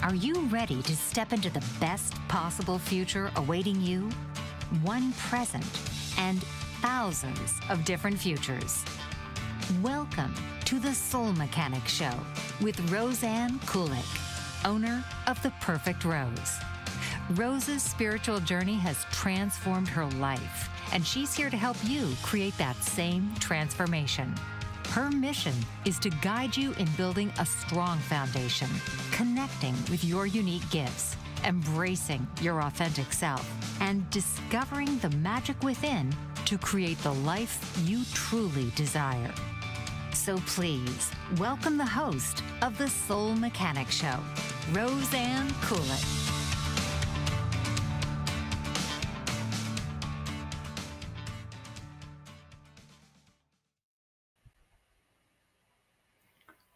Are you ready to step into the best possible future awaiting you? One present and thousands of different futures. Welcome to the Soul Mechanic Show with Roseanne Kulik, owner of The Perfect Rose. Rose's spiritual journey has transformed her life, and she's here to help you create that same transformation. Her mission is to guide you in building a strong foundation, connecting with your unique gifts, embracing your authentic self, and discovering the magic within to create the life you truly desire. So please, welcome the host of the Soul Mechanic Show, Roseanne Kulik.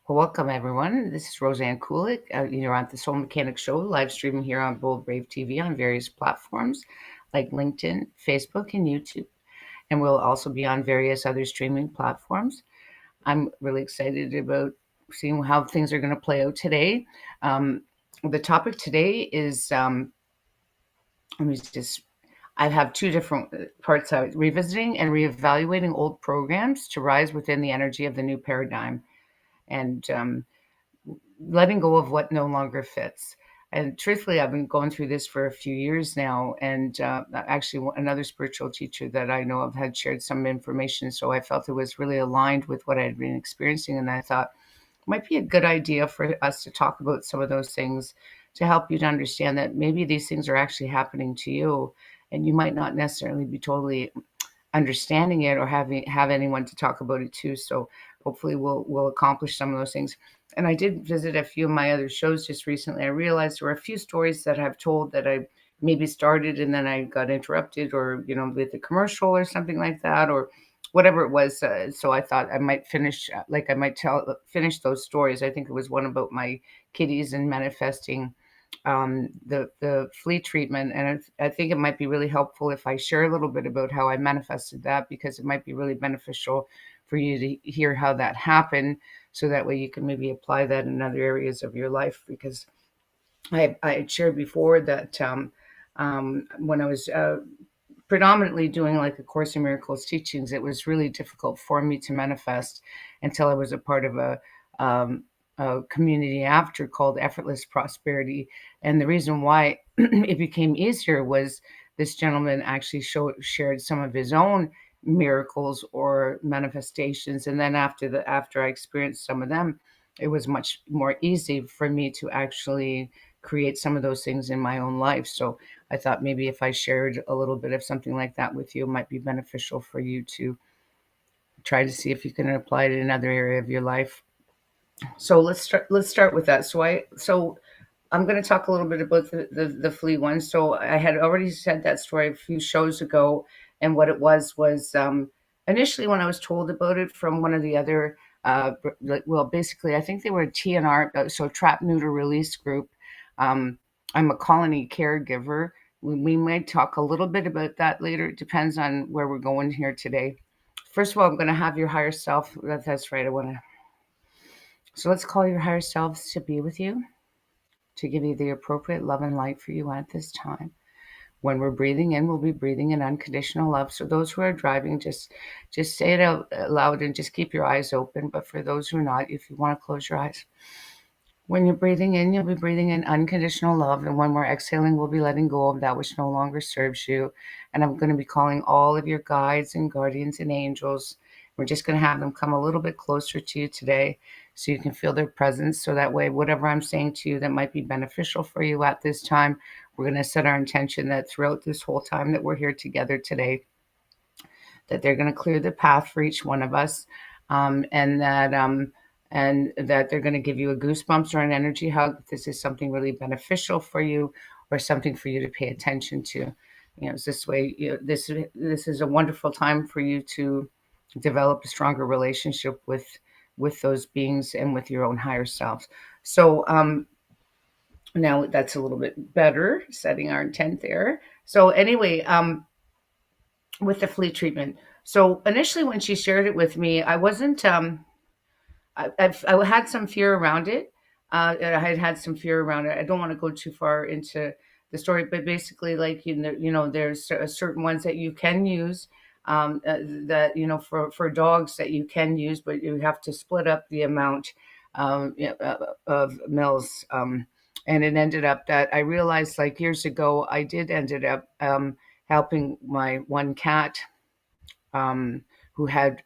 Well, welcome everyone. This is Roseanne Kulik. You're on the Soul Mechanic Show, live streaming here on Bold Brave TV on various platforms like LinkedIn, Facebook, and YouTube. And we'll also be on various other streaming platforms. I'm really excited about seeing how things are going to play out today. The topic today is, I have two different parts of it: revisiting and reevaluating old programs to rise within the energy of the new paradigm. And letting go of what no longer fits. And truthfully, I've been going through this for a few years now. And actually, another spiritual teacher that I know of had shared some information. So I felt it was really aligned with what I had been experiencing. And I thought it might be a good idea for us to talk about some of those things to help you to understand that maybe these things are actually happening to you. And you might not necessarily be totally understanding it or have anyone to talk about it too. So hopefully we'll accomplish some of those things. And I did visit a few of my other shows just recently. I realized there were a few stories that I've told that I maybe started and then I got interrupted, or with a commercial or something like that, or whatever it was. So I thought I might finish finish those stories. I think it was one about my kitties and manifesting the flea treatment. And I think it might be really helpful if I share a little bit about how I manifested that, because it might be really beneficial for you to hear how that happened. So that way you can maybe apply that in other areas of your life. Because I had shared before that when I was predominantly doing like a Course in Miracles teachings, it was really difficult for me to manifest until I was a part of a community after called Effortless Prosperity. And the reason why it became easier was this gentleman actually shared some of his own miracles or manifestations. And then after I experienced some of them, it was much more easy for me to actually create some of those things in my own life. So I thought maybe if I shared a little bit of something like that with you, it might be beneficial for you to try to see if you can apply it in another area of your life. So let's start with that. So I'm going to talk a little bit about the flea one. So I had already said that story a few shows ago, and what it was initially when I was told about it from one of the other, basically I think they were a TNR, so Trap Neuter Release group. I'm a colony caregiver. We might talk a little bit about that later. It depends on where we're going here today. First of all, I'm going to have your higher self. That's right. So let's call your higher selves to be with you, to give you the appropriate love and light for you at this time. When we're breathing in, we'll be breathing in unconditional love. So those who are driving, just say it out loud and just keep your eyes open. But for those who are not, if you want to close your eyes. When you're breathing in, you'll be breathing in unconditional love. And when we're exhaling, we'll be letting go of that which no longer serves you. And I'm going to be calling all of your guides and guardians and angels. We're just going to have them come a little bit closer to you today so you can feel their presence. So that way, whatever I'm saying to you that might be beneficial for you at this time, we're going to set our intention that throughout this whole time that we're here together today, that they're going to clear the path for each one of us, and that they're going to give you a goosebumps or an energy hug. This is something really beneficial for you, or something for you to pay attention to. This way, this is a wonderful time for you to develop a stronger relationship with those beings and with your own higher selves. So now that's a little bit better, setting our intent there. So anyway, with the flea treatment. So initially when she shared it with me, I wasn't, I had some fear around it. I had had some fear around it. I don't want to go too far into the story, but basically, like, there's certain ones that you can use, that, for dogs that you can use, but you have to split up the amount, of mils. And it ended up that I realized, like, years ago, I did ended up, helping my one cat, um, who had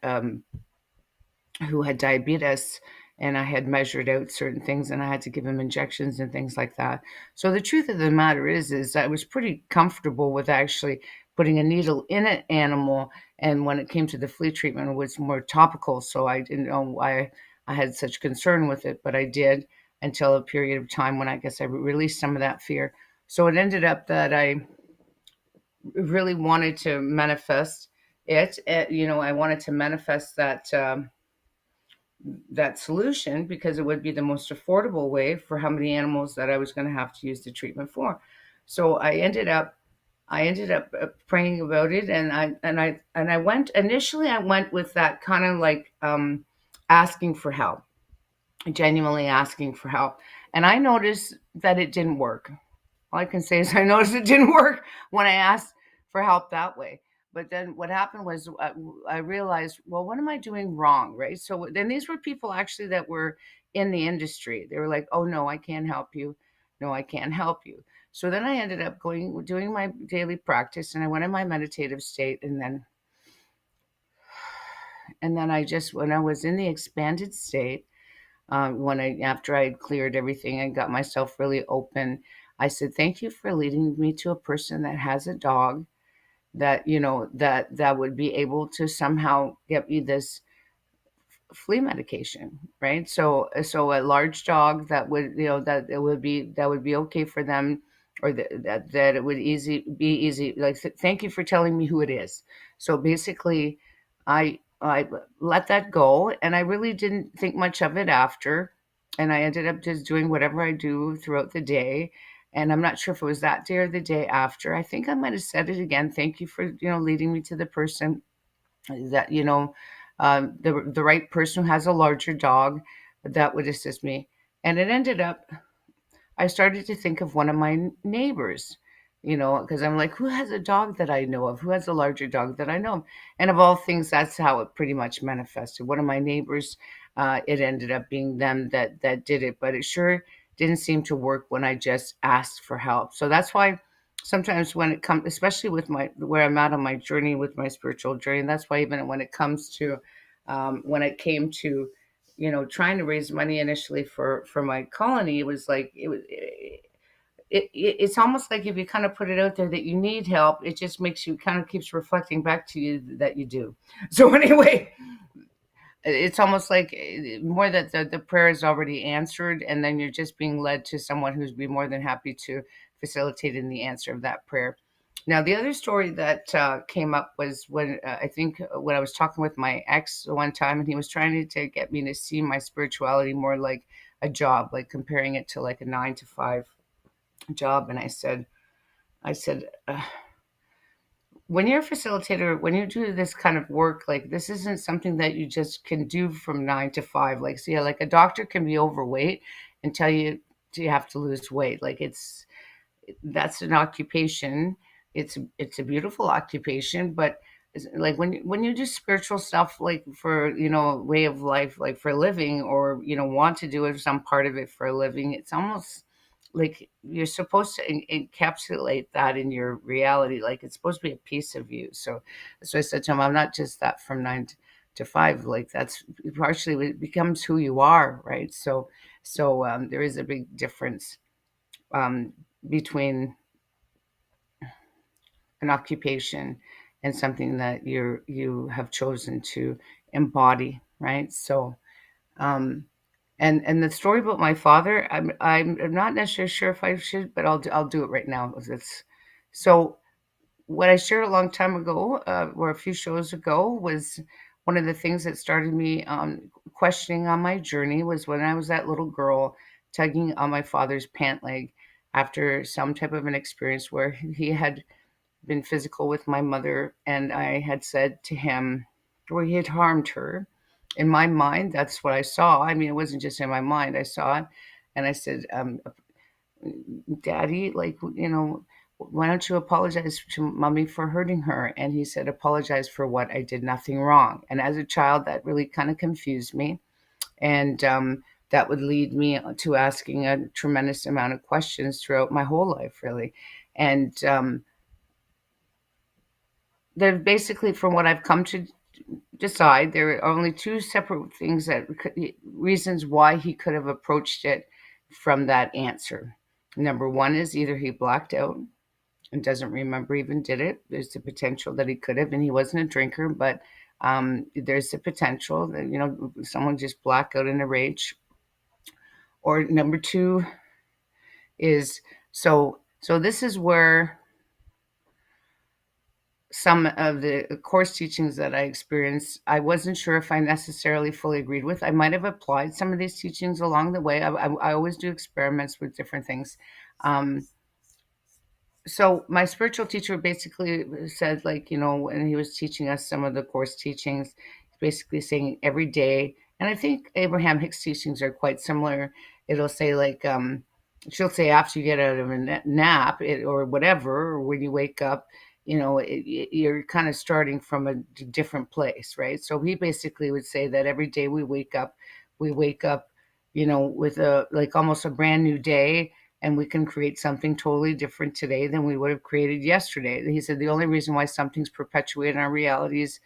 diabetes, and I had measured out certain things, and I had to give him injections and things like that. So the truth of the matter is I was pretty comfortable with actually putting a needle in an animal, and when it came to the flea treatment, it was more topical, so I didn't know why I had such concern with it, but I did until a period of time when I guess I released some of that fear. So it ended up that I really wanted to manifest it. I wanted to manifest that solution because it would be the most affordable way for how many animals that I was going to have to use the treatment for. So I ended up praying about it, and I went initially. I went with that kind of like, asking for help, genuinely asking for help, and I noticed that it didn't work. All I can say is I noticed it didn't work when I asked for help that way. But then what happened was, I realized, well, what am I doing wrong, right? So then these were people actually that were in the industry. They were like, "Oh no, I can't help you. No, I can't help you." So then I ended up doing my daily practice, and I went in my meditative state, and then I just, when I was in the expanded state, when I after I had cleared everything and got myself really open, I said, "Thank you for leading me to a person that has a dog that, that would be able to somehow get me this flea medication," right? So a large dog that would, that would be okay for them, or that it would be easy. Like, thank you for telling me who it is. So basically, I let that go, and I really didn't think much of it after, and I ended up just doing whatever I do throughout the day. And I'm not sure if it was that day or the day after. I think I might have said it again. Thank you for, leading me to the person that, the right person who has a larger dog that would assist me. And it ended up, I started to think of one of my neighbors, because I'm like, who has a dog that I know of? Who has a larger dog that I know of? And of all things, that's how it pretty much manifested. One of my neighbors, it ended up being them that did it, but it sure didn't seem to work when I just asked for help. So that's why sometimes when it comes, especially with my where I'm at on my journey with my spiritual journey, and that's why even when it comes to, when it came to, trying to raise money initially for my colony, it was like it's almost like if you kind of put it out there that you need help, it just makes you kind of keeps reflecting back to you that you do. So anyway, it's almost like, more that the prayer is already answered, and then you're just being led to someone who's be more than happy to facilitate in the answer of that prayer. Now, the other story that came up was when, I think, when I was talking with my ex one time, and he was trying to get me to see my spirituality more like a job, like comparing it to like a 9 to 5 job. And I said, when you're a facilitator, when you do this kind of work, like, this isn't something that you just can do from 9 to 5. Like, see, like a doctor can be overweight and tell you you have to lose weight. Like, that's an occupation. It's a beautiful occupation, but like when you do spiritual stuff, like for, way of life, like for a living, or want to do it, some part of it for a living, it's almost like you're supposed to encapsulate that in your reality. Like, it's supposed to be a piece of you. So I said to him, I'm not just that from 9 to 5. Like, that's partially, it becomes who you are, right? So there is a big difference, um, between an occupation and something that you have chosen to embody, right? So, um, and the story about my father, I'm not necessarily sure if I should, but I'll do it right now. So what I shared a long time ago, or a few shows ago, was one of the things that started me, questioning on my journey, was when I was that little girl tugging on my father's pant leg after some type of an experience where he had been physical with my mother, and I had said to him, where he had harmed her. In my mind, that's what I saw. I mean, it wasn't just in my mind, I saw it. And I said, Daddy, like, why don't you apologize to Mommy for hurting her? And he said, apologize for what? I did nothing wrong. And as a child, that really kind of confused me. And that would lead me to asking a tremendous amount of questions throughout my whole life, really. And there basically, from what I've come to decide, there are only two separate things reasons why he could have approached it from that answer. Number one is either he blacked out and doesn't remember even did it. There's the potential that he could have, and he wasn't a drinker, but there's the potential that someone just black out in a rage. Or number two is so this is where some of the course teachings that I experienced, I wasn't sure if I necessarily fully agreed with. I might have applied some of these teachings along the way. I always do experiments with different things. So my spiritual teacher basically said, like, when he was teaching us some of the course teachings, basically saying every day, and I think Abraham Hicks teachings are quite similar. It'll say, like, she'll say after you get out of a nap or whatever, or when you wake up, you're kind of starting from a different place, right? So he basically would say that every day we wake up, with like almost a brand new day, and we can create something totally different today than we would have created yesterday. He said the only reason why something's perpetuated in our realities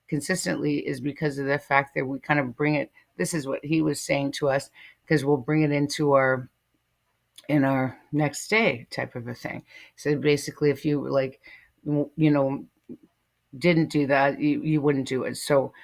consistently is because of the fact that we kind of bring it. This is what he was saying to us, because we'll bring it into our next day type of a thing. So basically, if you didn't do that, you wouldn't do it. So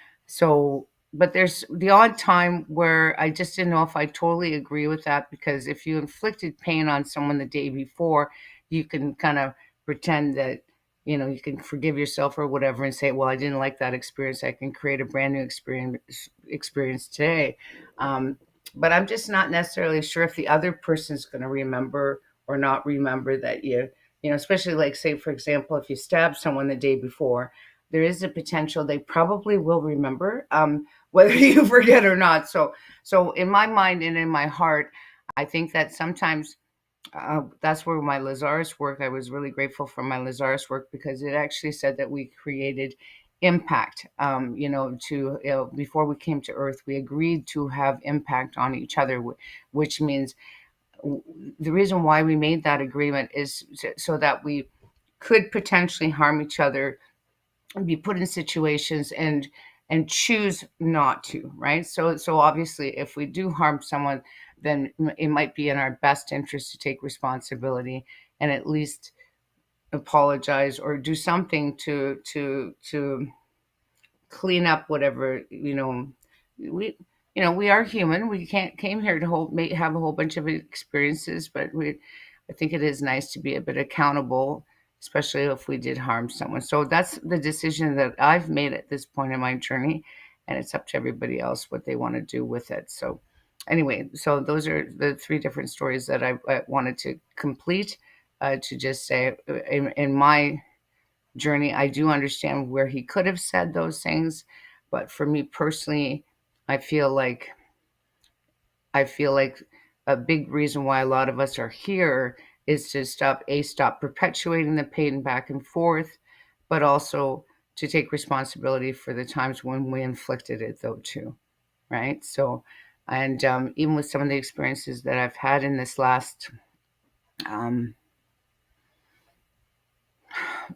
but there's the odd time where I just didn't know if I totally agree with that, because if you inflicted pain on someone the day before, you can kind of pretend that you can forgive yourself or whatever and say, well, I didn't like that experience, I can create a brand new experience today. But I'm just not necessarily sure if the other person's going to remember or not remember that especially, like, say, for example, if you stab someone the day before, there is a potential they probably will remember, whether you forget or not. So in my mind and in my heart, I think that sometimes that's where my Lazarus work, I was really grateful for my Lazarus work, because it actually said that we created impact. Before we came to Earth, we agreed to have impact on each other, which means the reason why we made that agreement is so that we could potentially harm each other, be put in situations, and choose not to, right? So obviously, if we do harm someone, then it might be in our best interest to take responsibility and at least apologize or do something to clean up whatever. We are human. We can't came here to have a whole bunch of experiences, but I think it is nice to be a bit accountable, especially if we did harm someone. So that's the decision that I've made at this point in my journey, and it's up to everybody else what they want to do with it. So anyway, so those are the three different stories that I wanted to complete, to just say, in my journey, I do understand where he could have said those things, but for me personally, I feel like a big reason why a lot of us are here is to stop perpetuating the pain back and forth, but also to take responsibility for the times when we inflicted it, though, too, right? So, and even with some of the experiences that I've had in this last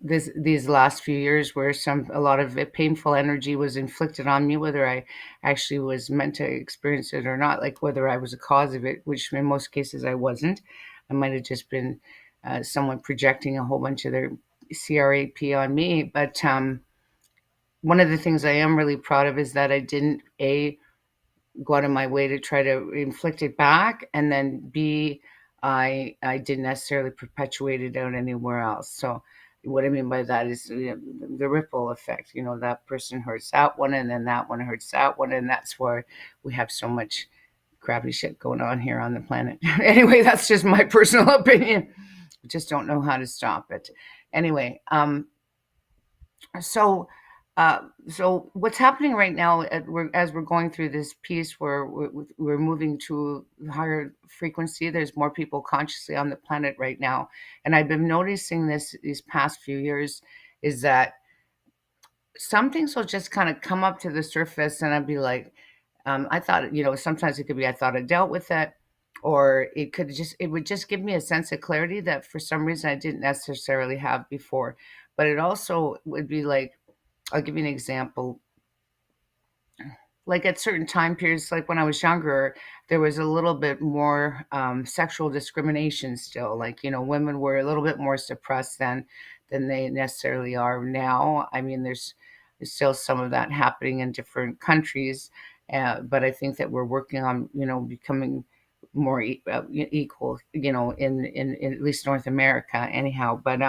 these last few years, where a lot of painful energy was inflicted on me, whether I actually was meant to experience it or not, like whether I was a cause of it, which in most cases I wasn't. I might have just been someone projecting a whole bunch of their CRAP on me. But one of the things I am really proud of is that I didn't go out of my way to try to inflict it back, and then B, I didn't necessarily perpetuate it out anywhere else. So what I mean by that is the ripple effect. That person hurts that one, and then that one hurts that one, and that's where we have so much crappy shit going on here on the planet. Anyway, that's just my personal opinion. I just don't know how to stop it. Anyway, so So what's happening right now, as we're going through this piece where we're moving to higher frequency, there's more people consciously on the planet right now. And I've been noticing this these past few years, is that some things will just kind of come up to the surface, and I'd be like, I thought, sometimes it could be I thought I dealt with it, or it would just give me a sense of clarity that for some reason I didn't necessarily have before. But it also would be like, I'll give you an example. Like at certain time periods, like when I was younger, there was a little bit more sexual discrimination still. Like, women were a little bit more suppressed than they necessarily are now. I mean, there's still some of that happening in different countries, but I think that we're working on, becoming more equal, in at least North America, anyhow. But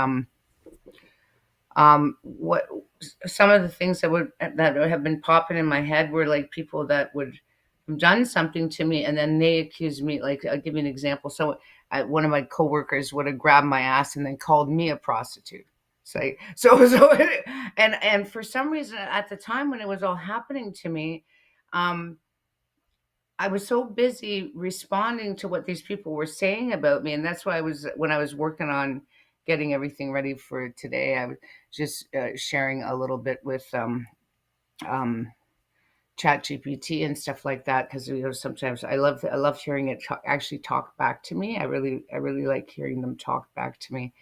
what some of the things that have been popping in my head were like people that would have done something to me, and then they accused me. Like, I'll give you an example. So one of my coworkers would have grabbed my ass and then called me a prostitute. So and for some reason at the time when it was all happening to me, um I was so busy responding to what these people were saying about me, and that's why when I was working on getting everything ready for today, I was just sharing a little bit with um, Chat GPT and stuff like that, because sometimes I love hearing it actually talk back to me. I really like hearing them talk back to me.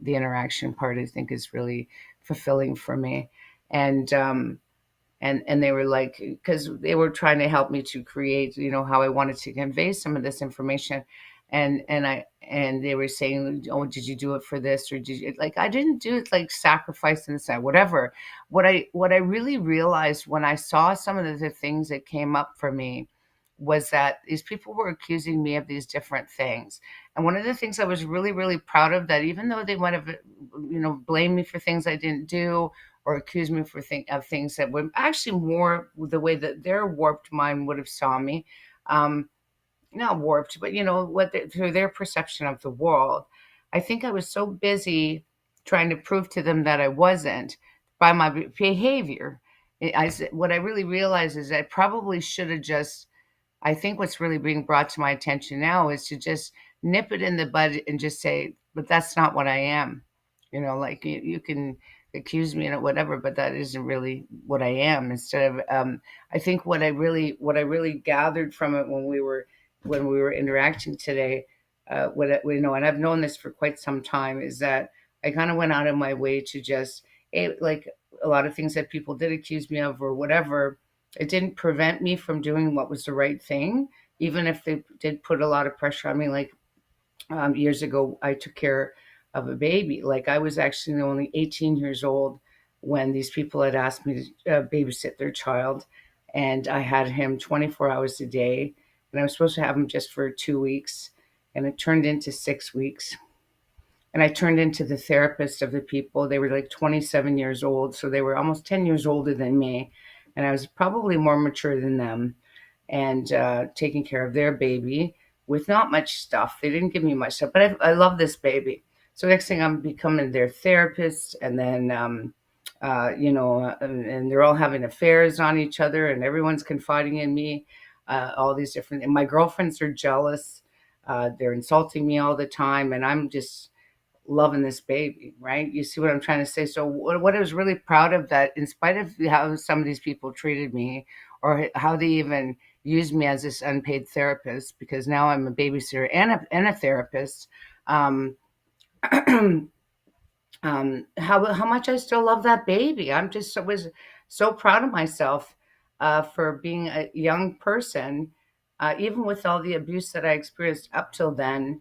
The interaction part, I think, is really fulfilling for me, and and they were like, because they were trying to help me to create, how I wanted to convey some of this information, and they were saying, oh, did you do it for this, or did you, like, I didn't do it, like sacrifice and say whatever. What I really realized when I saw some of the things that came up for me was that these people were accusing me of these different things. And one of the things I was really, really proud of, that even though they might have, blamed me for things I didn't do, or accuse me of things that were actually more the way that their warped mind would have saw me. Um, Not warped, but through their perception of the world. I think I was so busy trying to prove to them that I wasn't by my behavior. What I really realized is I probably should have just. I think what's really being brought to my attention now is to just nip it in the bud and just say, but that's not what I am. Like, you can accuse me and whatever, but that isn't really what I am. Instead of, I think what I really gathered from it when we were interacting today, and I've known this for quite some time, is that I kind of went out of my way to just, like a lot of things that people did accuse me of or whatever, it didn't prevent me from doing what was the right thing, even if they did put a lot of pressure on me. Like, years ago, I took care of a baby. Like, I was actually only 18 years old when these people had asked me to babysit their child, and I had him 24 hours a day, and I was supposed to have him just for 2 weeks, and it turned into 6 weeks. And I turned into the therapist of the people. They were like 27 years old, so they were almost 10 years older than me, and I was probably more mature than them, and taking care of their baby with not much stuff. They didn't give me much stuff, but I love this baby. So next thing, I'm becoming their therapist, and then and they're all having affairs on each other, and everyone's confiding in me. All these different, and my girlfriends are jealous. They're insulting me all the time, and I'm just loving this baby, right? You see what I'm trying to say? So what I was really proud of, that in spite of how some of these people treated me, or how they even used me as this unpaid therapist, because now I'm a babysitter and a therapist, um, how much I still love that baby. Was so proud of myself for being a young person, even with all the abuse that I experienced up till then,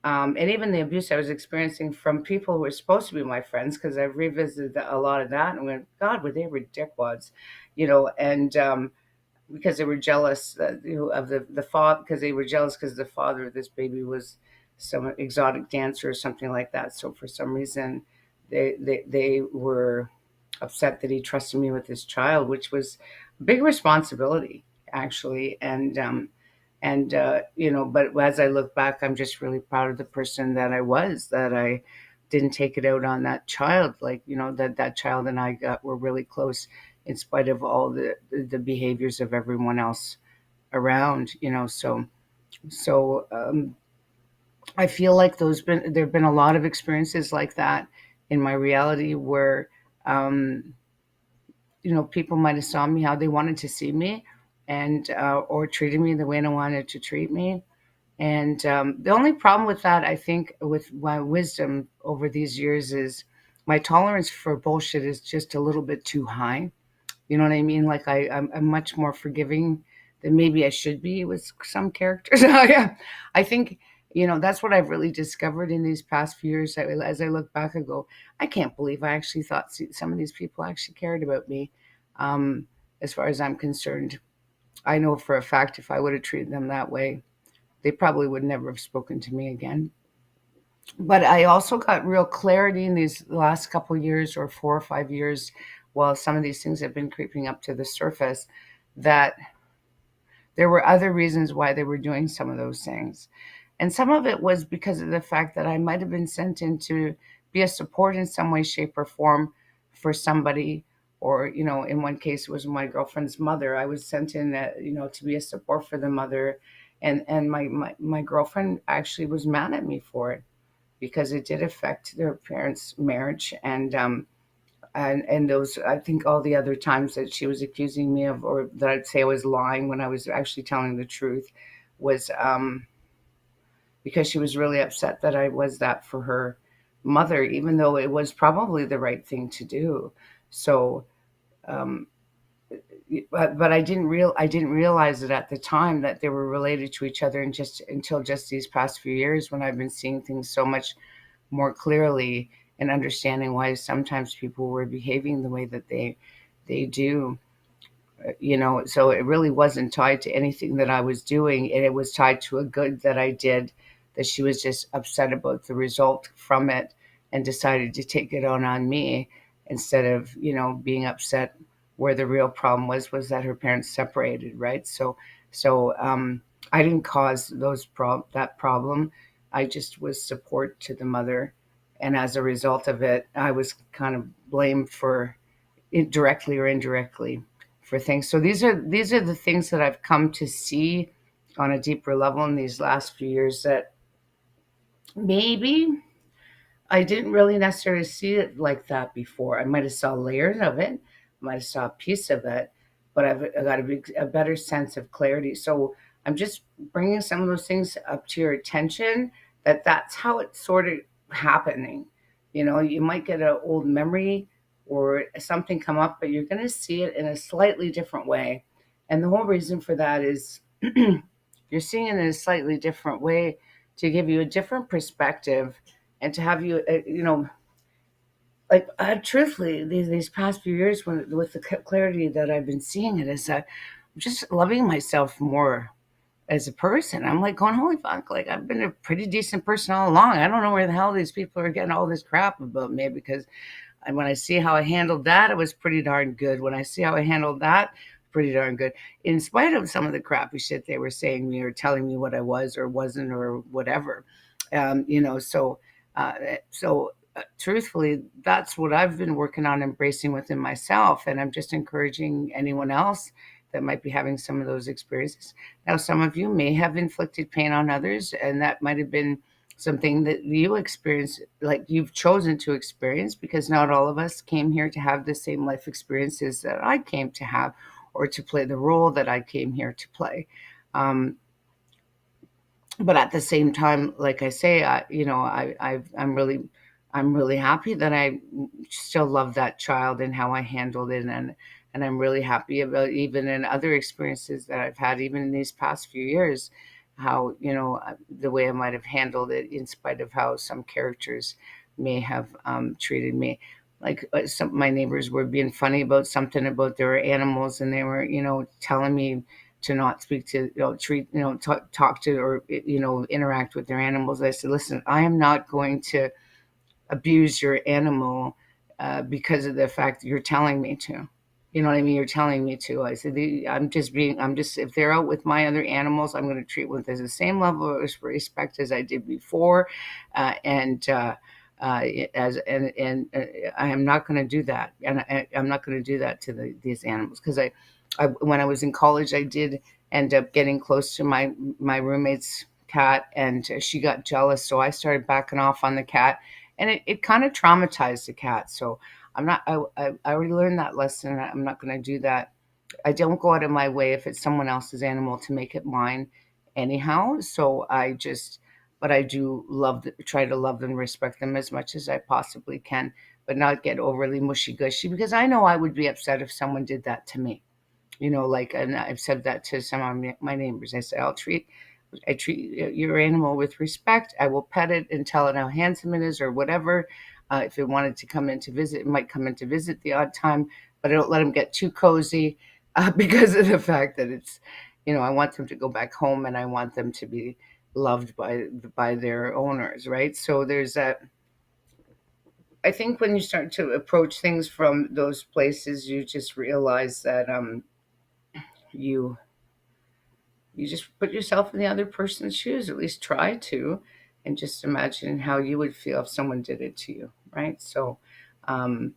and even the abuse I was experiencing from people who were supposed to be my friends, because I've revisited a lot of that and went, God, were they were dickwads, and because they were jealous, of the father, because they were jealous because the father of this baby was some exotic dancer or something like that. So for some reason, they were upset that he trusted me with his child, which was a big responsibility, actually. But as I look back, I'm just really proud of the person that I was, that I didn't take it out on that child. Like, that child and I were really close in spite of all the behaviors of everyone else around. So I feel like there've been a lot of experiences like that in my reality where um, people might have saw me how they wanted to see me, and or treated me the way they wanted to treat me. And the only problem with that, I think, with my wisdom over these years is my tolerance for bullshit is just a little bit too high. You know what I mean? Like I'm much more forgiving than maybe I should be with some characters. Yeah, I think that's what I've really discovered in these past few years. As I look back, I go, I can't believe I actually thought some of these people actually cared about me. Um, as far as I'm concerned, I know for a fact if I would have treated them that way, they probably would never have spoken to me again. But I also got real clarity in these last couple years or 4 or 5 years, while some of these things have been creeping up to the surface, that there were other reasons why they were doing some of those things. And some of it was because of the fact that I might have been sent in to be a support in some way, shape, or form for somebody. Or, in one case, it was my girlfriend's mother. I was sent in, to be a support for the mother. And my girlfriend actually was mad at me for it because it did affect their parents' marriage. And those, I think, all the other times that she was accusing me of, or that I'd say I was lying when I was actually telling the truth, was because she was really upset that I was that for her mother, even though it was probably the right thing to do. So, um, but I didn't realize it at the time that they were related to each other, and just until just these past few years when I've been seeing things so much more clearly and understanding why sometimes people were behaving the way that they do. So it really wasn't tied to anything that I was doing, and it was tied to a good that I did, that she was just upset about the result from it and decided to take it on me, instead of being upset where the real problem was that her parents separated, right? So I didn't cause that problem. I just was support to the mother, and as a result of it, I was kind of blamed for it, directly or indirectly, for things. So these are the things that I've come to see on a deeper level in these last few years, that maybe I didn't really necessarily see it like that before. I might have saw layers of it, might have saw a piece of it, but I got a better sense of clarity. So I'm just bringing some of those things up to your attention, that's how it's sort of happening. You might get an old memory or something come up, but you're going to see it in a slightly different way. And the whole reason for that is you're seeing it in a slightly different way to give you a different perspective, and to have you, like, truthfully, these past few years, with the clarity that I've been seeing it, is that I'm just loving myself more as a person. I'm like going, holy fuck, like I've been a pretty decent person all along. I don't know where the hell these people are getting all this crap about me, because when I see how I handled that, it was pretty darn good. When I see how I handled that, pretty darn good. In spite of some of the crappy shit they were saying me or telling me what I was or wasn't or whatever. Um, you know, so uh, truthfully, that's what I've been working on embracing within myself. And I'm just encouraging anyone else that might be having some of those experiences. Now, some of you may have inflicted pain on others, and that might have been something that you experience, like you've chosen to experience, because not all of us came here to have the same life experiences that I came to have, or to play the role that I came here to play. Um, but at the same time, like I say, I'm really happy that I still love that child and how I handled it, and I'm really happy about, even in other experiences that I've had, even in these past few years, how the way I might have handled it, in spite of how some characters may have treated me. Like, some of my neighbors were being funny about something about their animals, and they were telling me to not speak to, treat, talk to, or interact with their animals. I said, listen, I am not going to abuse your animal because of the fact that you're telling me to. You know what I mean? You're telling me to. I said, if they're out with my other animals, I'm going to treat with the same level of respect as I did before. And as and I am not going to do that, and I'm not going to do that to these animals because I when I was in college, I did end up getting close to my roommate's cat, and she got jealous, so I started backing off on the cat, and it kind of traumatized the cat. So I'm not. I already learned that lesson. I'm not going to do that. I don't go out of my way if it's someone else's animal to make it mine anyhow. So but I do try to love and respect them as much as I possibly can, but not get overly mushy gushy because I know I would be upset if someone did that to me. Like, and I've said that to some of my neighbors. I say, I treat your animal with respect. I will pet it and tell it how handsome it is or whatever. If it wanted to come in to visit, it might come in to visit the odd time, but I don't let them get too cozy because of the fact that I want them to go back home and I want them to be loved by their owners, right? So there's that. I think when you start to approach things from those places, you just realize that you you just put yourself in the other person's shoes, at least try to, and just imagine how you would feel if someone did it to you, right? So um,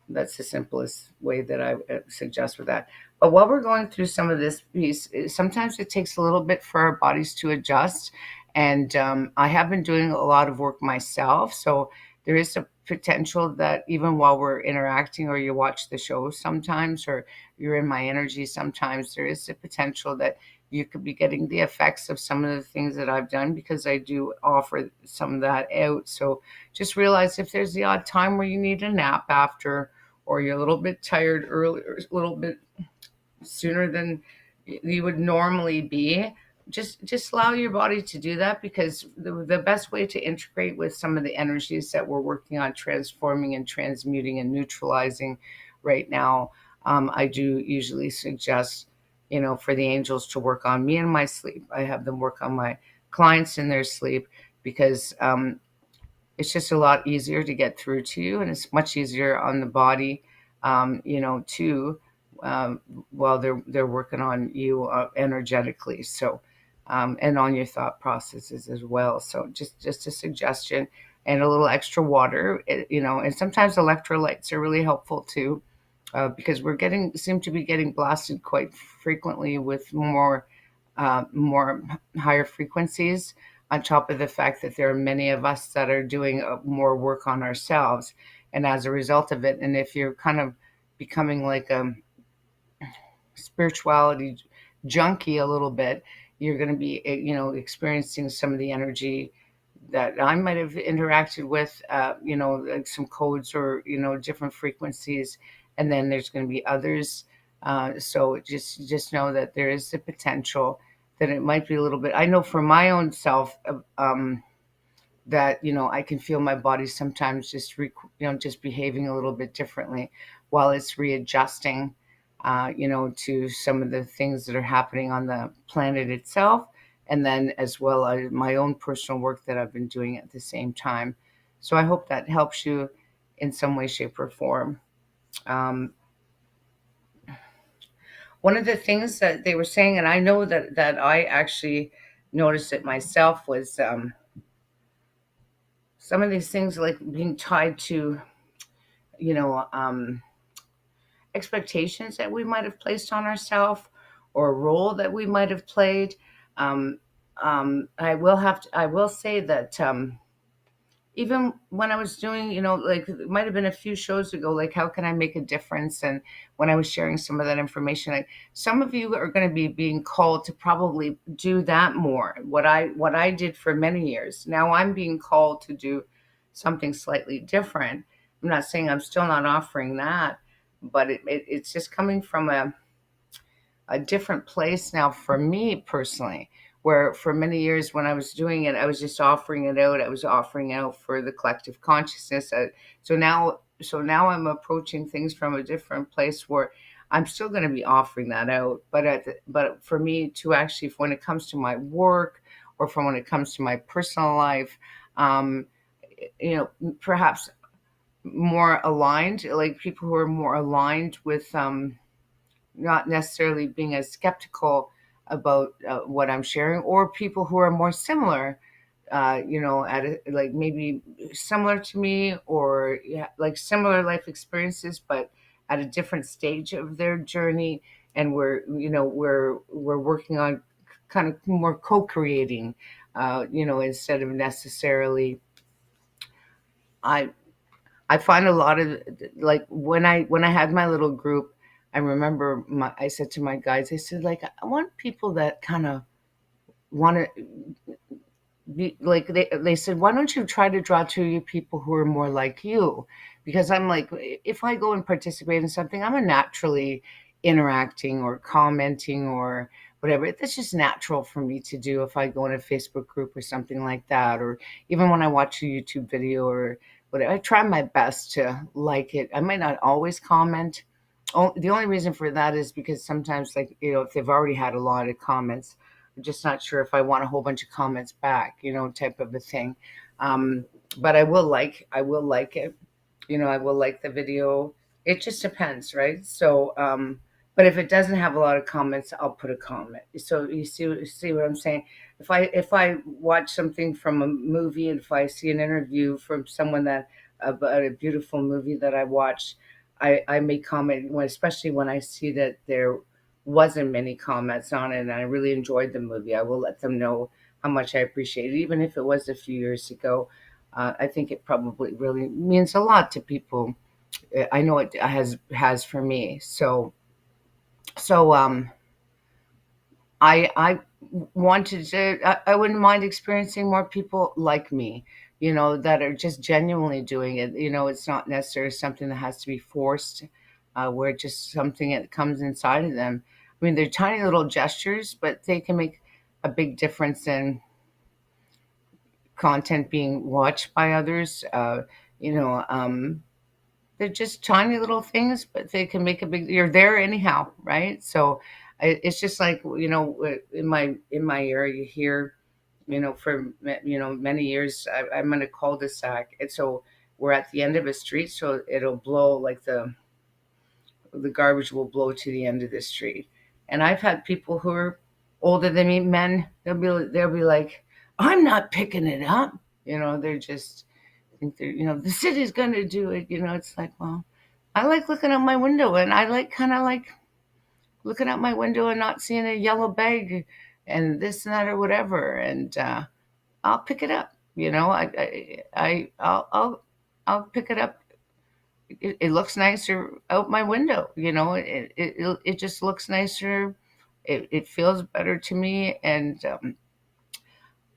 that's the simplest way that I suggest with that. But while we're going through some of this piece, sometimes it takes a little bit for our bodies to adjust. And I have been doing a lot of work myself. So there is a potential that even while we're interacting or you watch the show sometimes or you're in my energy sometimes, there is a potential that you could be getting the effects of some of the things that I've done because I do offer some of that out. So just realize if there's the odd time where you need a nap after or you're a little bit tired early or a little bit sooner than you would normally be, just allow your body to do that because the best way to integrate with some of the energies that we're working on transforming and transmuting and neutralizing right now, I do usually suggest for the angels to work on me in my sleep. I have them work on my clients in their sleep because it's just a lot easier to get through to you, and it's much easier on the body, too, um, while they're working on you energetically. So, and on your thought processes as well. So, just a suggestion, and a little extra water, and sometimes electrolytes are really helpful too, because seem to be getting blasted quite frequently with more higher frequencies, on top of the fact that there are many of us that are doing more work on ourselves. And as a result of it, and if you're kind of becoming like a spirituality junkie a little bit, you're going to be, experiencing some of the energy that I might have interacted with, like some codes or, different frequencies. And then there's going to be others. So just know that there is the potential that it might be a little bit. I know for my own self, that I can feel my body sometimes just behaving a little bit differently while it's readjusting, to some of the things that are happening on the planet itself, and then as well as my own personal work that I've been doing at the same time. So I hope that helps you in some way, shape, or form. Um, One of the things that they were saying, and I know that I actually noticed it myself, was some of these things like being tied to, you know, um, expectations that we might have placed on ourselves or a role that we might have played. Um, I will say that even when I was doing, like it might have been a few shows ago, like how can I make a difference? And when I was sharing some of that information, some of you are going to be being called to probably do that more. What I did for many years. Now I'm being called to do something slightly different. I'm not saying I'm still not offering that, but it's just coming from a different place now for me personally, where for many years when I was doing it, I was just offering it out. I was offering out for the collective consciousness. So now I'm approaching things from a different place where I'm still going to be offering that out. But for me to actually, when it comes to my work or from when it comes to my personal life, um, perhaps more aligned, like people who are more aligned with not necessarily being as skeptical about what I'm sharing, or people who are more similar, at like maybe similar to me, or yeah, like similar life experiences, but at a different stage of their journey. And we're working on kind of more co-creating, instead of necessarily. I I find a lot of, like, when I had my little group, I remember I said to my guys, I said, like, I want people that kind of want to like, they said, why don't you try to draw to you people who are more like you? Because I'm like, if I go and participate in something, I'm a naturally interacting or commenting or whatever. That's just natural for me to do if I go in a Facebook group or something like that, or even when I watch a YouTube video or whatever. I try my best to like it. I might not always comment. The only reason for that is because sometimes, like, if they've already had a lot of comments, I'm just not sure if I want a whole bunch of comments back, type of a thing. Um, but I will like it. I will like the video. It just depends, right? So, but if it doesn't have a lot of comments, I'll put a comment. So you see what I'm saying? If I watch something from a movie, and if I see an interview from someone that about a beautiful movie that I watched, I may comment when, especially when I see that there wasn't many comments on it, and I really enjoyed the movie. I will let them know how much I appreciate it, even if it was a few years ago. I think it probably really means a lot to people. I know it has for me. So I wanted to. I wouldn't mind experiencing more people like me, that are just genuinely doing it. It's not necessarily something that has to be forced, where it's just something that comes inside of them. I mean, they're tiny little gestures, but they can make a big difference in content being watched by others. You know, um, they're just tiny little things, but they can make a big. You're there anyhow, right? So it's just like, in my area here. For many years, I'm in a cul-de-sac, and so we're at the end of a street, so it'll blow, like, the garbage will blow to the end of the street. And I've had people who are older than me, men. They'll be like, "I'm not picking it up." They're just think they're, the city's going to do it. It's like, well, I like looking out my window, and I like kind of like looking out my window and not seeing a yellow bag and this and that or whatever, and I'll pick it up. I'll pick it up. It looks nicer out my window. It just looks nicer. It feels better to me, and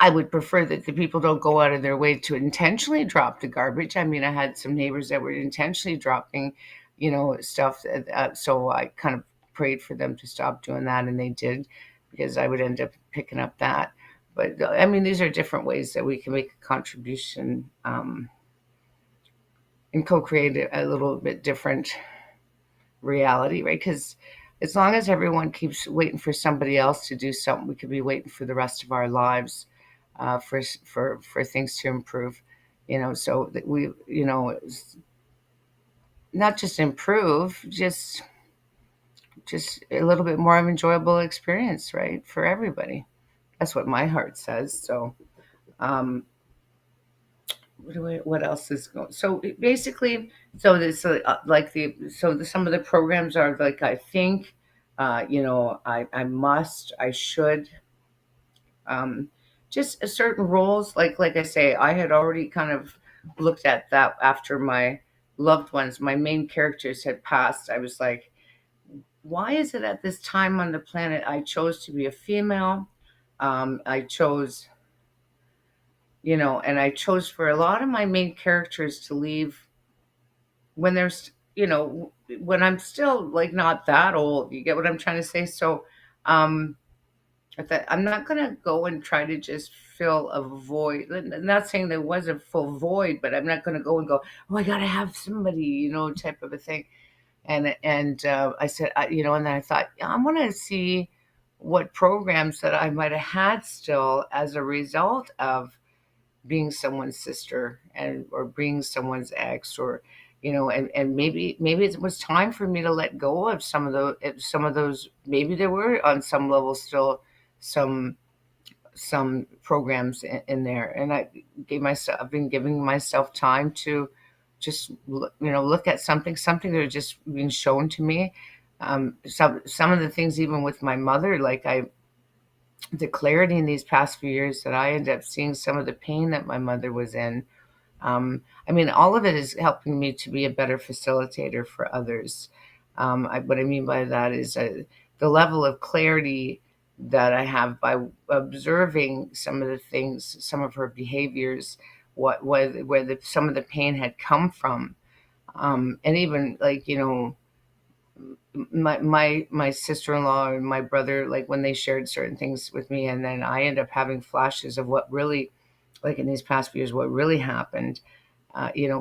I would prefer that the people don't go out of their way to intentionally drop the garbage. I mean, I had some neighbors that were intentionally dropping, stuff. So I kind of prayed for them to stop doing that, and they did, because I would end up picking up that. But I mean, these are different ways that we can make a contribution, and co-create a little bit different reality, right? Because as long as everyone keeps waiting for somebody else to do something, we could be waiting for the rest of our lives, for things to improve. So that we, not just improve, just a little bit more of an enjoyable experience, right, for everybody. That's what my heart says. So, um, what else is going? So basically, so this, like, some of the programs are like, I think, I must, I should, um, just a certain roles. Like I say, I had already kind of looked at that after my loved ones, my main characters had passed. I was like, why is it at this time on the planet I chose to be a female? I chose, and I chose for a lot of my main characters to leave when there's, when I'm still, like, not that old. You get what I'm trying to say? So, um, I'm not going to go and try to just fill a void. I'm not saying there was a full void, but I'm not going to go and go, oh, I got to have somebody, type of a thing. And I said, and then I thought, yeah, I want to see what programs that I might have had still as a result of being someone's sister, and or being someone's ex, or and maybe it was time for me to let go of some of those. Maybe there were on some level still some some programs in there, and I've been giving myself time to just look at something that had just been shown to me. Some of the things, even with my mother, like the clarity in these past few years that I ended up seeing some of the pain that my mother was in. I mean, all of it is helping me to be a better facilitator for others. What I mean by that is the level of clarity that I have by observing some of the things, some of her behaviors, some of the pain had come from, and even like my sister-in-law and my brother, like when they shared certain things with me, and then I end up having flashes of what really, like in these past few years, what really happened,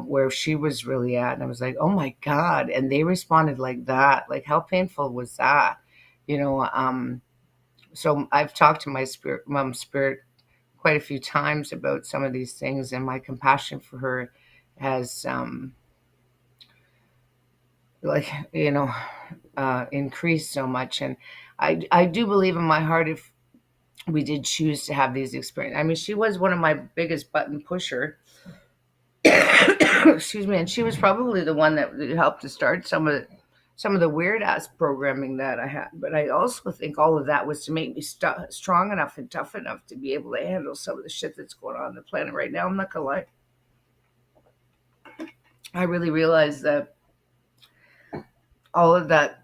where she was really at. And I was like, oh my God. And they responded like that. Like, how painful was that? You know, so I've talked to my mom's spirit quite a few times about some of these things, and my compassion for her has, like, increased so much. And I do believe in my heart, if we did choose to have these experiences. I mean, she was one of my biggest button pusher. Excuse me, and she was probably the one that helped to start some of the weird ass programming that I had. But I also think all of that was to make me strong enough and tough enough to be able to handle some of the shit that's going on the planet right now. I'm not gonna lie. I really realized that all of that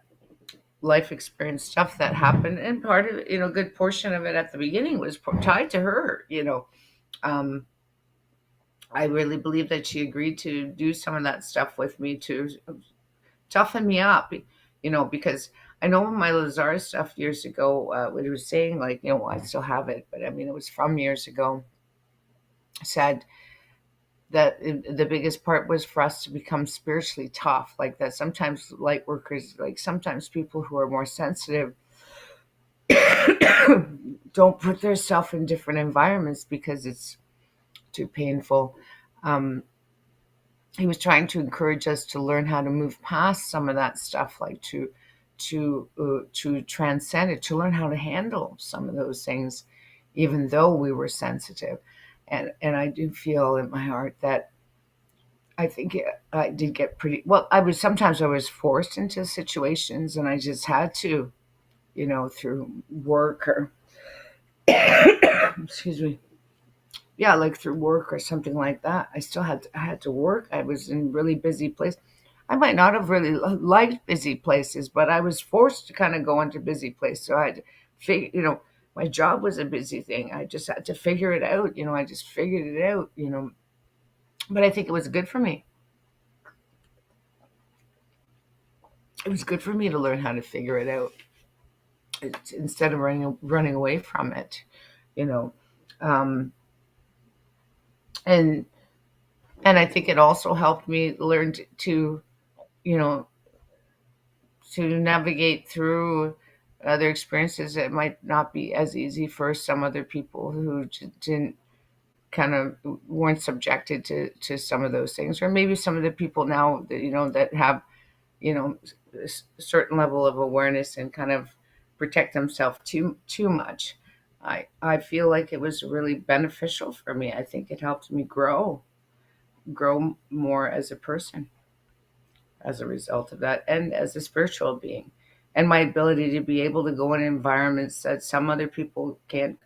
life experience stuff that happened, and part of it, a good portion of it at the beginning was tied to her. Um, I really believe that she agreed to do some of that stuff with me to toughen me up, because I know my Lazar stuff years ago, when he was saying, like, I still have it, but I mean, it was from years ago, said that the biggest part was for us to become spiritually tough, like that sometimes light workers, like sometimes people who are more sensitive don't put themselves in different environments because it's too painful. Um, he was trying to encourage us to learn how to move past some of that stuff, like to transcend it, to learn how to handle some of those things, even though we were sensitive. And I do feel in my heart that I think I did get pretty well. I was forced into situations, and I just had to, through work or excuse me, yeah, like through work or something like that. I had to work. I was in really busy place. I might not have really liked busy places, but I was forced to kind of go into busy places. So I had to figure, my job was a busy thing. I just had to figure it out. I just figured it out. But I think it was good for me. It was good for me to learn how to figure it out instead of running away from it. You know, um, and and I think it also helped me learn you know to navigate through other experiences that might not be as easy for some other people who didn't kind of weren't subjected to some of those things, or maybe some of the people now that that have you know a certain level of awareness and kind of protect themselves too much. I feel like it was really beneficial for me. I think it helped me grow more as a person as a result of that, and as a spiritual being, and my ability to be able to go in environments that some other people can't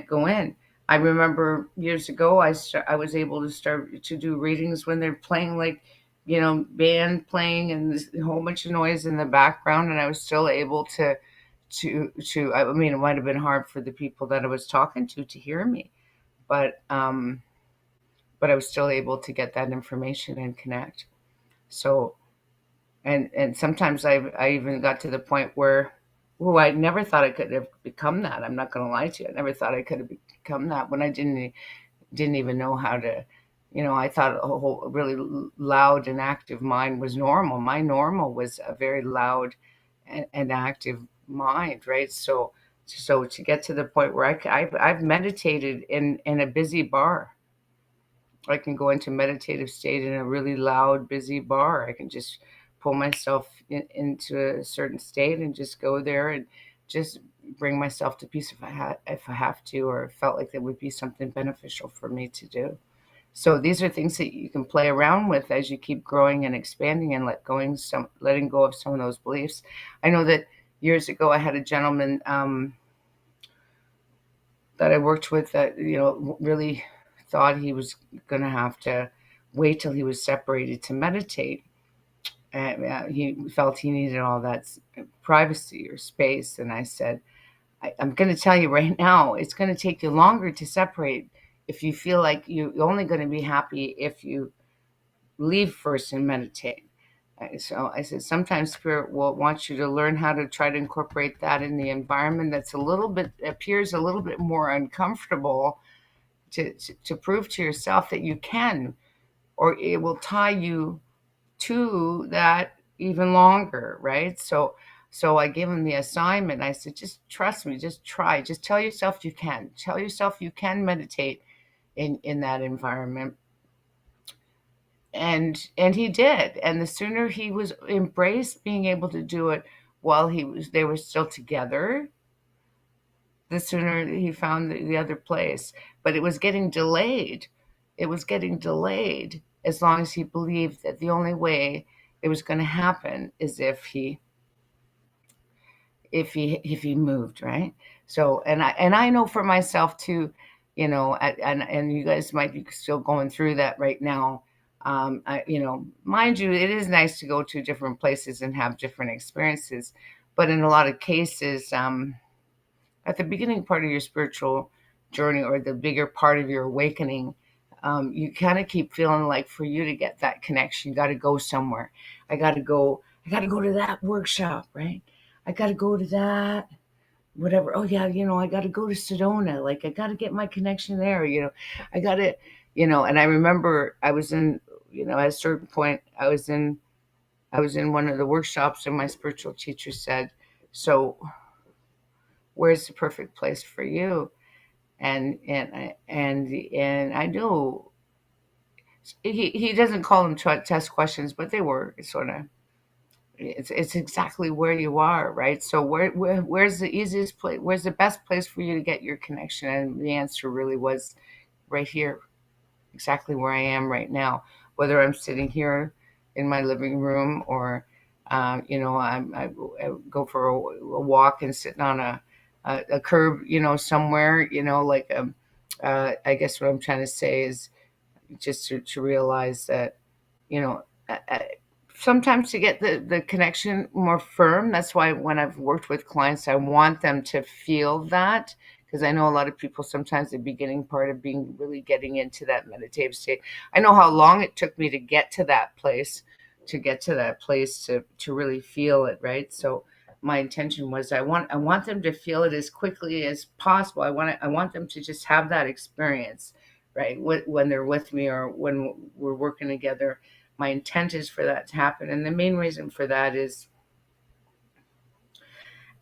go in. I remember years ago I was able to start to do readings when they're playing, like, band playing and this a whole bunch of noise in the background, and I was still able to I mean, it might have been hard for the people that I was talking to hear me, but I was still able to get that information and connect. So, and sometimes I even got to the point where, oh, I never thought I could have become that. I'm not going to lie to you. I never thought I could have become that when I didn't even know how to. I thought a whole really loud and active mind was normal. My normal was a very loud and active mind, right? So to get to the point where I've meditated in a busy bar. I can go into meditative state in a really loud, busy bar. I can just pull myself into a certain state and just go there and just bring myself to peace if I have to, or felt like it would be something beneficial for me to do. So these are things that you can play around with as you keep growing and expanding and letting go of some of those beliefs. I know that years ago I had a gentleman that I worked with that really thought he was going to have to wait till he was separated to meditate. And he felt he needed all that privacy or space. And I said, I'm going to tell you right now, it's going to take you longer to separate if you feel like you're only going to be happy if you leave first and meditate. So I said, sometimes spirit will want you to learn how to try to incorporate that in the environment that's appears a little bit more uncomfortable to prove to yourself that you can, or it will tie you to that even longer, right? So I gave him the assignment. I said, just trust me, just try, just tell yourself you can. Tell yourself you can meditate in that environment. And he did. And the sooner he was embraced being able to do it while they were still together, the sooner he found the other place. But it was getting delayed. It was getting delayed as long as he believed that the only way it was going to happen is if he moved, right? So and I know for myself too, and you guys might be still going through that right now. Mind you, it is nice to go to different places and have different experiences, but in a lot of cases, at the beginning part of your spiritual journey or the bigger part of your awakening, you kind of keep feeling like for you to get that connection, you got to go somewhere. I got to go to that workshop, right? I got to go to that, whatever. Oh yeah, I got to go to Sedona. Like I got to get my connection there. I got to, and I remember I was in, at a certain point, I was in one of the workshops and my spiritual teacher said, so where's the perfect place for you? And I know he doesn't call them test questions, but they were sort of. It's exactly where you are, right? So where's the easiest place? Where's the best place for you to get your connection? And the answer really was right here, exactly where I am right now. Whether I'm sitting here in my living room or, I go for a walk and sitting on a curb, somewhere, I guess what I'm trying to say is just to realize that, you know, sometimes to get the connection more firm. That's why when I've worked with clients, I want them to feel that, because I know a lot of people sometimes the beginning part of being really getting into that meditative state. I know how long it took me to get to that place, to really feel it, right? So my intention was I want them to feel it as quickly as possible. I want them to just have that experience, right? When they're with me or when we're working together. My intent is for that to happen. And the main reason for that is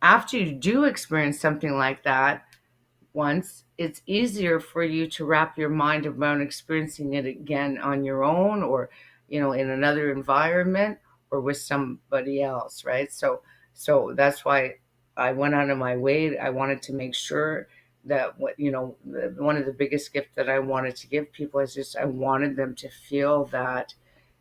after you do experience something like that once, it's easier for you to wrap your mind around experiencing it again on your own or, in another environment or with somebody else, right? So that's why I went out of my way. I wanted to make sure that one of the biggest gifts that I wanted to give people is just I wanted them to feel that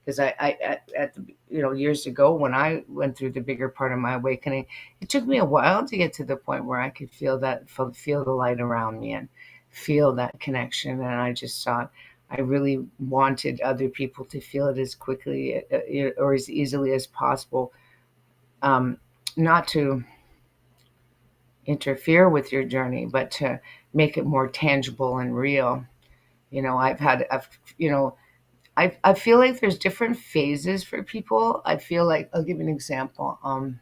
because at the, years ago when I went through the bigger part of my awakening, it took me a while to get to the point where I could feel the light around me and feel that connection. And I just thought I really wanted other people to feel it as quickly or as easily as possible, not to interfere with your journey, but to make it more tangible and real. I feel like there's different phases for people. I feel like I'll give you an example. Um,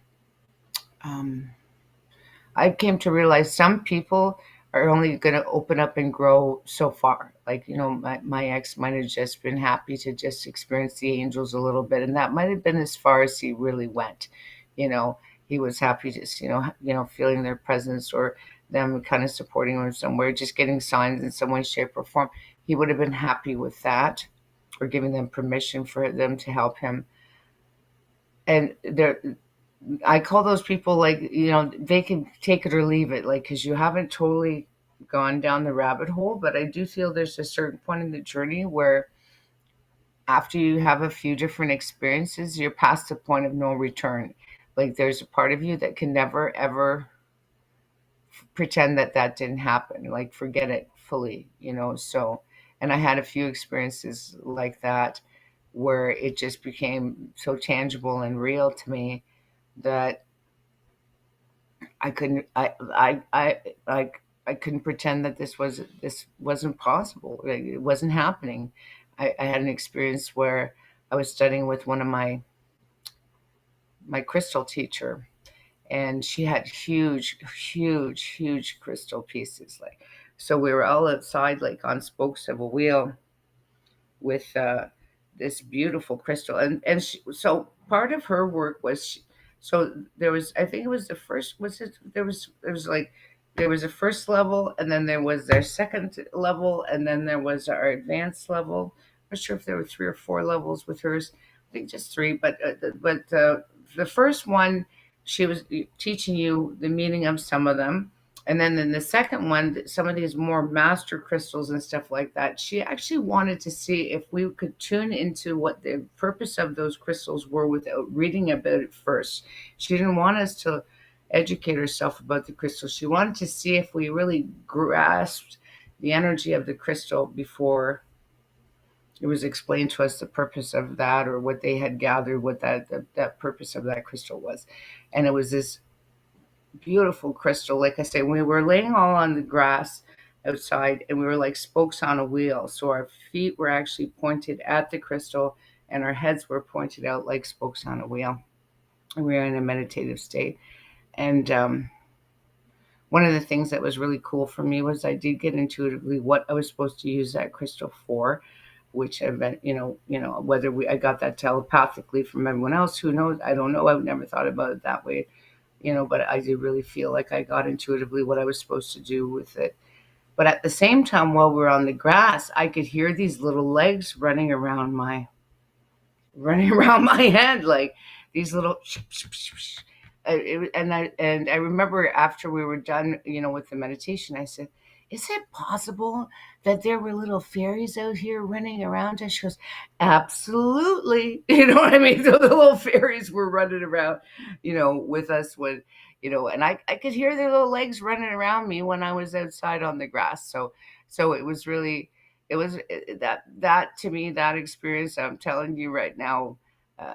I came to realize some people are only going to open up and grow so far. Like, my ex might have just been happy to just experience the angels a little bit, and that might have been as far as he really went. He was happy just, feeling their presence or them kind of supporting him somewhere, just getting signs in some way, shape, or form. He would have been happy with that or giving them permission for them to help him. And I call those people like, they can take it or leave it, like, because you haven't totally gone down the rabbit hole. But I do feel there's a certain point in the journey where after you have a few different experiences, you're past the point of no return. Like there's a part of you that can never ever pretend that that didn't happen, like forget it fully, so. And I had a few experiences like that where it just became so tangible and real to me that I couldn't I couldn't pretend that this wasn't possible. Like, it wasn't happening. I had an experience where I was studying with one of my crystal teacher, and she had huge crystal pieces. Like, so we were all outside, like on spokes of a wheel, with this beautiful crystal. And so part of her work was so there was, I think it was the first, was it, there was like, there was a first level, and then there was their second level, and then there was our advanced level. I'm not sure if there were three or four levels with hers. I think just three, but the first one, she was teaching you the meaning of some of them. And then in the second one, some of these more master crystals and stuff like that, she actually wanted to see if we could tune into what the purpose of those crystals were without reading about it first. She didn't want us to educate herself about the crystals. She wanted to see if we really grasped the energy of the crystal before it was explained to us the purpose of that, or what they had gathered, what that purpose of that crystal was. And it was this beautiful crystal. Like I say, we were laying all on the grass outside, and we were like spokes on a wheel. So our feet were actually pointed at the crystal, and our heads were pointed out like spokes on a wheel. And we were in a meditative state. And one of the things that was really cool for me was I did get intuitively what I was supposed to use that crystal for, which event, whether I got that telepathically from everyone else, who knows? I don't know. I've never thought about it that way, but I did really feel like I got intuitively what I was supposed to do with it. But at the same time, while we were on the grass, I could hear these little legs running around my head, like these little and I remember after we were done, with the meditation, I said, "Is it possible that there were little fairies out here running around us?" She goes, "Absolutely." You know what I mean? So the little fairies were running around, with us when, and I could hear their little legs running around me when I was outside on the grass. So it was really, that to me, that experience, I'm telling you right now, uh,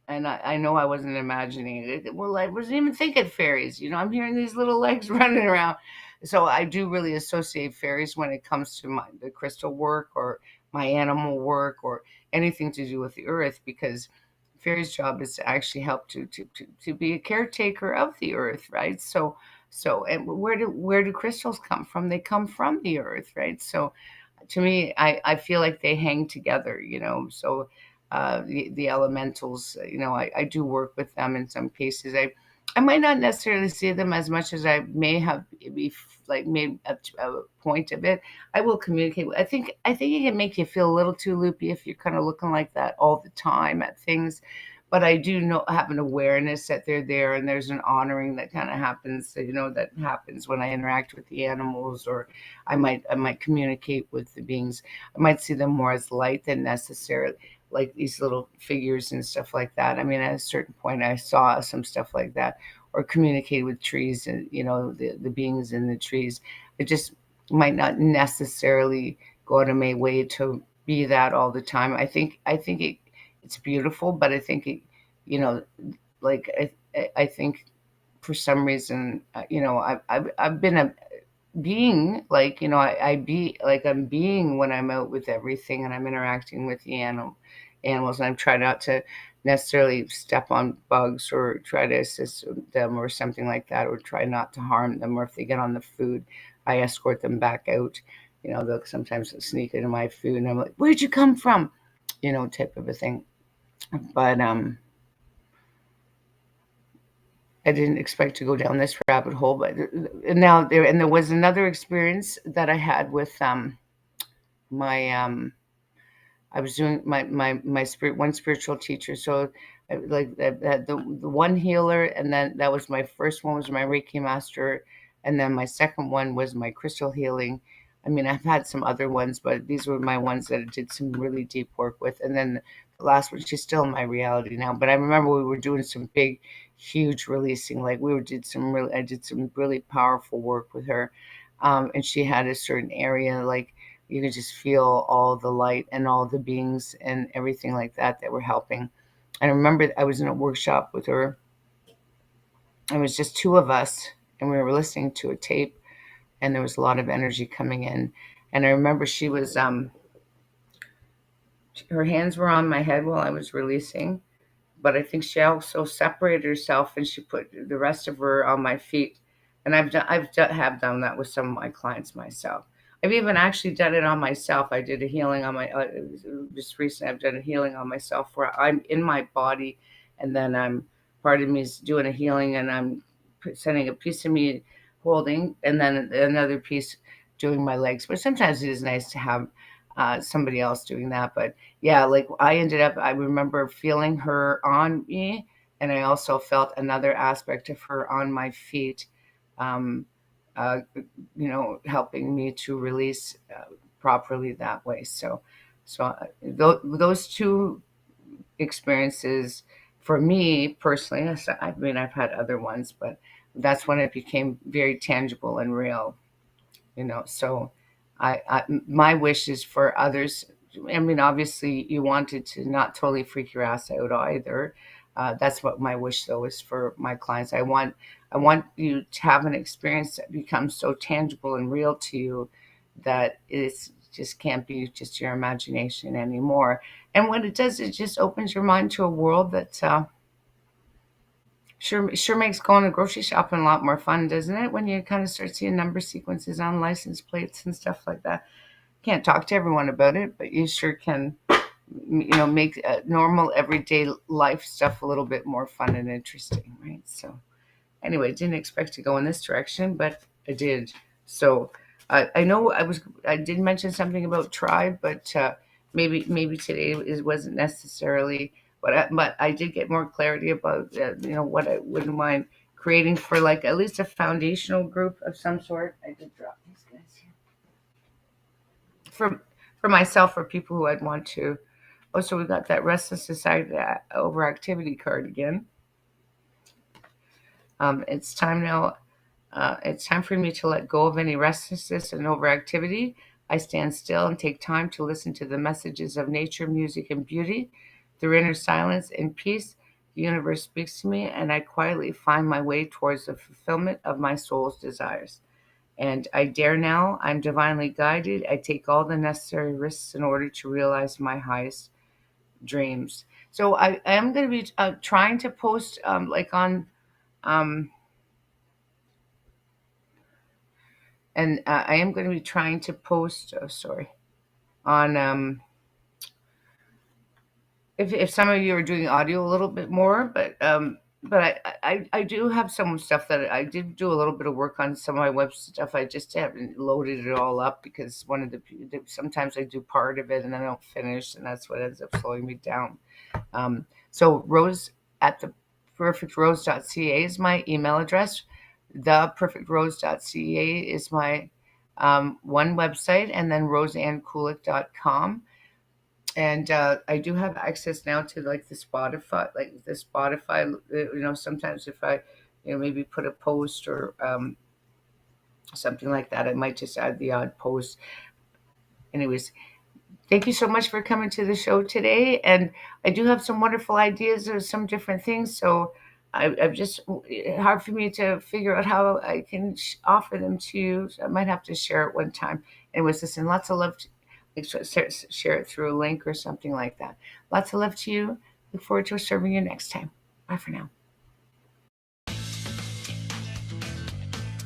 and I know I wasn't imagining it. Well, I wasn't even thinking fairies. I'm hearing these little legs running around. So I do really associate fairies when it comes to the crystal work, or my animal work, or anything to do with the earth, because fairies' job is to actually help to be a caretaker of the earth, right? So and where do crystals come from? They come from the earth, right? So to me, I feel like they hang together, so the elementals, I do work with them in some cases. I might not necessarily see them as much as I may have like made a point of it. I will communicate. I think it can make you feel a little too loopy if you're kind of looking like that all the time at things. But I do know, have an awareness that they're there, and there's an honoring that kind of happens. That happens when I interact with the animals, or I might communicate with the beings. I might see them more as light than necessarily like these little figures and stuff like that. I mean, at a certain point, I saw some stuff like that, or communicate with trees, and the beings in the trees. I just might not necessarily go out of my way to be that all the time. I think it's beautiful, but I think it, you know, like I think for some reason, I've been a being, like, I be like I'm being when I'm out with everything, and I'm interacting with the animals, and I'm trying not to necessarily step on bugs, or try to assist them, or something like that, or try not to harm them, or if they get on the food, I escort them back out. They'll sometimes sneak into my food, and I'm like, "Where'd you come from?" Type of a thing. But I didn't expect to go down this rabbit hole. But there was another experience that I had with my I was doing my spirit one spiritual teacher. So like the one healer, and then that was my first one was my Reiki master, and then my second one was my crystal healing. I mean, I've had some other ones, but these were my ones that I did some really deep work with. And then the last one, she's still in my reality now. But I remember we were doing some big, huge releasing. Like I did some really powerful work with her, and she had a certain area like you could just feel all the light and all the beings and everything like that that were helping. I remember I was in a workshop with her. It was just two of us, and we were listening to a tape, and there was a lot of energy coming in. And I remember she was, her hands were on my head while I was releasing, but I think she also separated herself and she put the rest of her on my feet. And have done that with some of my clients myself. I've even actually done it on myself. I did a healing on my just recently. I've done a healing on myself where I'm in my body, and then part of me is doing a healing, and I'm sending a piece of me holding, and then another piece doing my legs. But sometimes it is nice to have somebody else doing that. But yeah, like I remember feeling her on me, and I also felt another aspect of her on my feet, um, uh, helping me to release properly that way. Those two experiences for me personally, I mean, I've had other ones, but that's when it became very tangible and real. So my wish is for others. I mean, obviously you wanted to not totally freak your ass out either. That's what my wish though is for my clients. I want you to have an experience that becomes so tangible and real to you that it's just can't be just your imagination anymore. And what it does, it just opens your mind to a world that sure makes going to grocery shopping a lot more fun, doesn't it? When you kind of start seeing number sequences on license plates and stuff like that. Can't talk to everyone about it, but you sure can, make normal everyday life stuff a little bit more fun and interesting, right? So anyway, didn't expect to go in this direction, but I did. So I know I did mention something about tribe, but maybe today wasn't necessarily. But I did get more clarity about what I wouldn't mind creating for like at least a foundational group of some sort. I did drop these guys here for myself, for people who I'd want to. Oh, so we got that restless society overactivity card again. It's time now. It's time for me to let go of any restlessness and overactivity. I stand still and take time to listen to the messages of nature, music, and beauty. Through inner silence and peace, the universe speaks to me, and I quietly find my way towards the fulfillment of my soul's desires. And I dare now, I'm divinely guided. I take all the necessary risks in order to realize my highest dreams. So I am going to be trying to post like on. Um, and I am going to be trying to post. Oh, sorry, on if some of you are doing audio a little bit more, but I do have some stuff that I did do a little bit of work on some of my web stuff. I just haven't loaded it all up because sometimes I do part of it and then I don't finish, and that's what ends up slowing me down. So Rose at the perfectrose.ca is my email address. Theperfectrose.ca is my one website, and then roseannekulik.com. And I do have access now to like the Spotify. Sometimes if I, maybe put a post or something like that, I might just add the odd post. Anyways, thank you so much for coming to the show today. And I do have some wonderful ideas of some different things. So I've just hard for me to figure out how I can offer them to you. So I might have to share it one time. Anyways, listen, lots of love. Share it through a link or something like that. Lots of love to you. Look forward to serving you next time. Bye for now.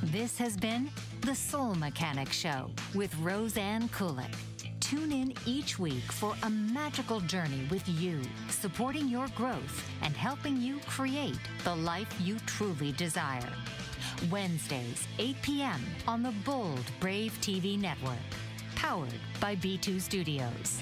This has been The Soul Mechanic Show with Roseanne Kulik. Tune in each week for a magical journey with you, supporting your growth and helping you create the life you truly desire. Wednesdays, 8 p.m. on the Bold Brave TV network. Powered by B2 Studios.